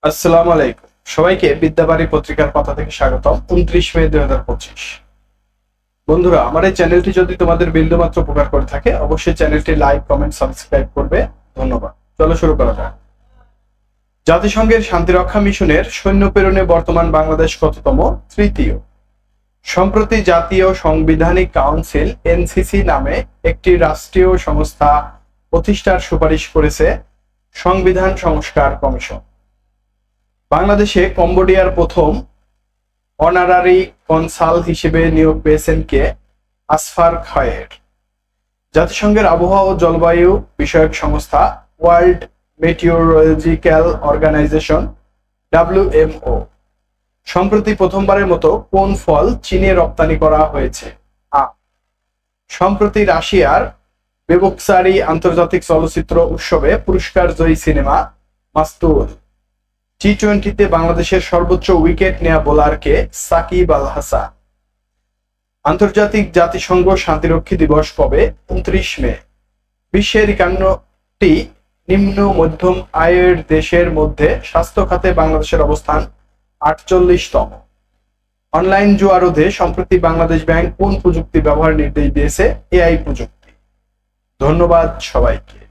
আসসালামু আলাইকুম। সবাইকে বিদ্যাবাড়ি পত্রিকার পাতা থেকে স্বাগতম। 29 মে 2025। বন্ধুরা, আমার এই চ্যানেলটি যদি তোমাদের বিন্দুমাত্র উপকার করে থাকে অবশ্যই চ্যানেলটি লাইক, কমেন্ট, সাবস্ক্রাইব করবে। ধন্যবাদ। চলো শুরু করা যাক। জাতিসংঘের শান্তিরক্ষা মিশনের সৈন্য প্রেরণে বর্তমান বাংলাদেশ কততম? তৃতীয়। সম্প্রতি জাতীয় সাংবিধানিক কাউন্সিল এনসিসি নামে একটি রাষ্ট্রীয় সংস্থা প্রতিষ্ঠার সুপারিশ করেছে সংবিধান সংস্কার কমিশন। বাংলাদেশে কম্বোডিয়ার প্রথম অনারারি কনসাল হিসেবে নিয়োগ পেয়েছেন কে? আসফার খায়ের। জাতিসংঘের আবহাওয়া ও জলবায়ু বিষয়ক সংস্থা ওয়ার্ল্ড মেটিওরোলজিক্যাল অর্গানাইজেশন WMO সম্প্রতি প্রথমবারের মতো কোন ফল চীনে রপ্তানি করা হয়েছে? সম্প্রতি রাশিয়ার বেবুকসারি আন্তর্জাতিক চলচ্চিত্র উৎসবে পুরস্কার জয়ী সিনেমা মাস্তুল। টি-20তে বাংলাদেশের সর্বোচ্চ উইকেট নেয়া বোলারকে? সাকিব আল হাসান। আন্তর্জাতিক জাতিসংঘ শান্তিরক্ষী দিবস কবে? 29 মে। বিশ্বের 51টি নিম্ন মধ্যম আয়ের দেশের মধ্যে স্বাস্থ্য খাতে বাংলাদেশের অবস্থান 48তম। অনলাইন জুয়া রোধে সম্প্রতি বাংলাদেশ ব্যাংক কোন প্রযুক্তি ব্যবহার নির্দেশ দিয়েছে? AI প্রযুক্তি। ধন্যবাদ সবাইকে।